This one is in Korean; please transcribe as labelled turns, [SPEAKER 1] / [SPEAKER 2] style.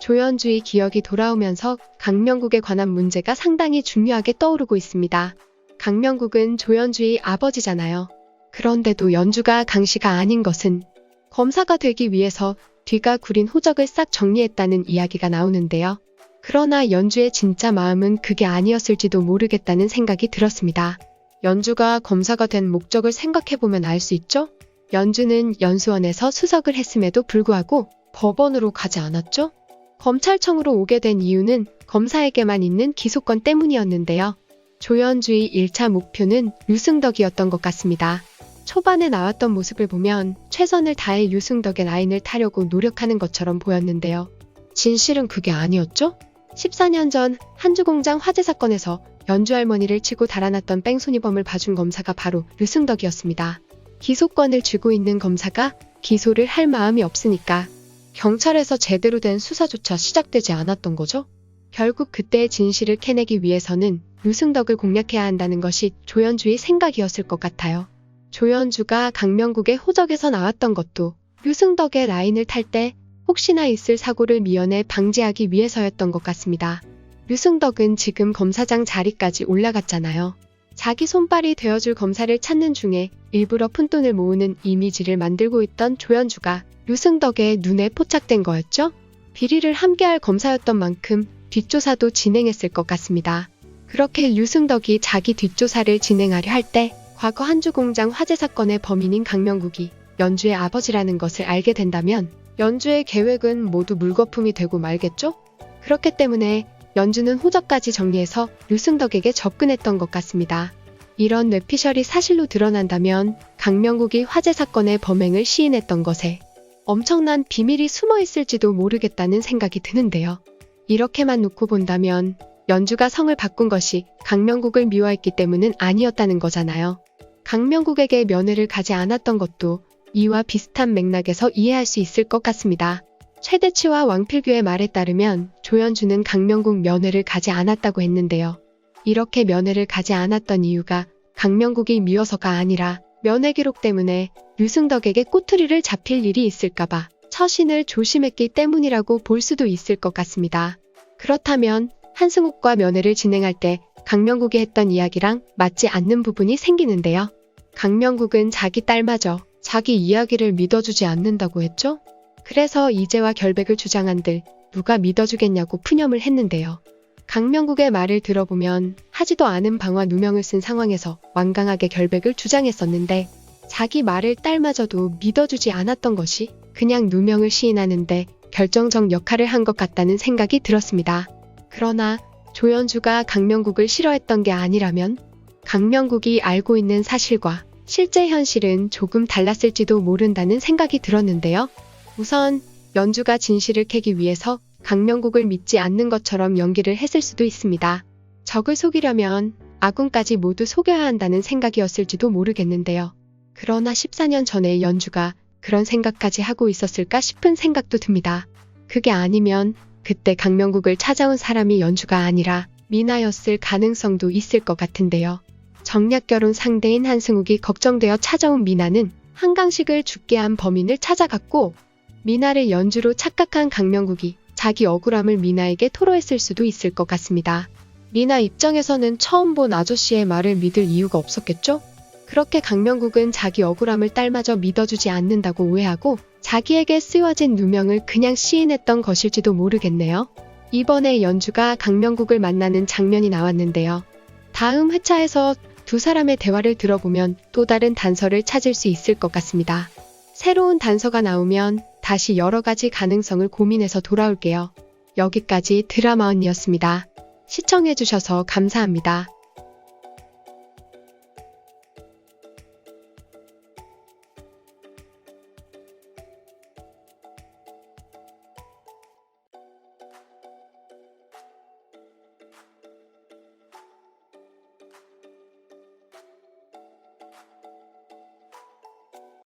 [SPEAKER 1] 조연주의 기억이 돌아오면서 강명국에 관한 문제가 상당히 중요하게 떠오르고 있습니다. 강명국은 조연주의 아버지잖아요. 그런데도 연주가 강씨가 아닌 것은 검사가 되기 위해서 뒤가 구린 호적을 싹 정리했다는 이야기가 나오는데요. 그러나 연주의 진짜 마음은 그게 아니었을지도 모르겠다는 생각이 들었습니다. 연주가 검사가 된 목적을 생각해보면 알 수 있죠? 연주는 연수원에서 수석을 했음에도 불구하고 법원으로 가지 않았죠? 검찰청으로 오게 된 이유는 검사에게만 있는 기소권 때문이었는데요. 조연주의 1차 목표는 류승덕이었던 것 같습니다. 초반에 나왔던 모습을 보면 최선을 다해 류승덕의 라인을 타려고 노력하는 것처럼 보였는데요. 진실은 그게 아니었죠? 14년 전 한주공장 화재 사건에서 연주 할머니를 치고 달아났던 뺑소니범을 봐준 검사가 바로 류승덕이었습니다. 기소권을 쥐고 있는 검사가 기소를 할 마음이 없으니까 경찰에서 제대로 된 수사조차 시작되지 않았던 거죠. 결국 그때의 진실을 캐내기 위해서는 류승덕을 공략해야 한다는 것이 조연주의 생각이었을 것 같아요. 조연주가 강명국의 호적에서 나왔던 것도 류승덕의 라인을 탈 때 혹시나 있을 사고를 미연에 방지하기 위해서였던 것 같습니다. 류승덕은 지금 검사장 자리까지 올라갔잖아요. 자기 손발이 되어줄 검사를 찾는 중에 일부러 푼돈을 모으는 이미지를 만들고 있던 조연주가 류승덕의 눈에 포착된 거였죠? 비리를 함께할 검사였던 만큼 뒷조사도 진행했을 것 같습니다. 그렇게 류승덕이 자기 뒷조사를 진행하려 할 때 과거 한주공장 화재 사건의 범인인 강명국이 연주의 아버지라는 것을 알게 된다면 연주의 계획은 모두 물거품이 되고 말겠죠? 그렇기 때문에 연주는 호적까지 정리해서 류승덕에게 접근했던 것 같습니다. 이런 뇌피셜이 사실로 드러난다면 강명국이 화재 사건의 범행을 시인했던 것에 엄청난 비밀이 숨어 있을지도 모르겠다는 생각이 드는데요. 이렇게만 놓고 본다면 연주가 성을 바꾼 것이 강명국을 미워했기 때문은 아니었다는 거잖아요. 강명국에게 면회를 가지 않았던 것도 이와 비슷한 맥락에서 이해할 수 있을 것 같습니다. 최대치와 왕필규의 말에 따르면 조연주는 강명국 면회를 가지 않았다고 했는데요. 이렇게 면회를 가지 않았던 이유가 강명국이 미워서가 아니라 면회 기록 때문에 류승덕에게 꼬투리를 잡힐 일이 있을까봐 처신을 조심했기 때문이라고 볼 수도 있을 것 같습니다. 그렇다면 한승욱과 면회를 진행할 때 강명국이 했던 이야기랑 맞지 않는 부분이 생기는데요. 강명국은 자기 딸마저 자기 이야기를 믿어주지 않는다고 했죠? 그래서 이제와 결백을 주장한들 누가 믿어주겠냐고 푸념을 했는데요. 강명국의 말을 들어보면 하지도 않은 방화 누명을 쓴 상황에서 완강하게 결백을 주장했었는데 자기 말을 딸마저도 믿어주지 않았던 것이 그냥 누명을 시인하는데 결정적 역할을 한 것 같다는 생각이 들었습니다. 그러나 조연주가 강명국을 싫어했던 게 아니라면 강명국이 알고 있는 사실과 실제 현실은 조금 달랐을지도 모른다는 생각이 들었는데요. 우선 연주가 진실을 캐기 위해서 강명국을 믿지 않는 것처럼 연기를 했을 수도 있습니다. 적을 속이려면 아군까지 모두 속여야 한다는 생각이었을지도 모르겠는데요. 그러나 14년 전에 연주가 그런 생각까지 하고 있었을까 싶은 생각도 듭니다. 그게 아니면 그때 강명국을 찾아온 사람이 연주가 아니라 미나였을 가능성도 있을 것 같은데요. 정략결혼 상대인 한승욱이 걱정되어 찾아온 미나는 한강식을 죽게 한 범인을 찾아갔고 미나를 연주로 착각한 강명국이 자기 억울함을 미나에게 토로했을 수도 있을 것 같습니다. 미나 입장에서는 처음 본 아저씨의 말을 믿을 이유가 없었겠죠? 그렇게 강명국은 자기 억울함을 딸마저 믿어주지 않는다고 오해하고 자기에게 쓰여진 누명을 그냥 시인했던 것일지도 모르겠네요. 이번에 연주가 강명국을 만나는 장면이 나왔는데요. 다음 회차에서 두 사람의 대화를 들어보면 또 다른 단서를 찾을 수 있을 것 같습니다. 새로운 단서가 나오면 다시 여러 가지 가능성을 고민해서 돌아올게요. 여기까지 드라마 언니였습니다. 시청해주셔서 감사합니다.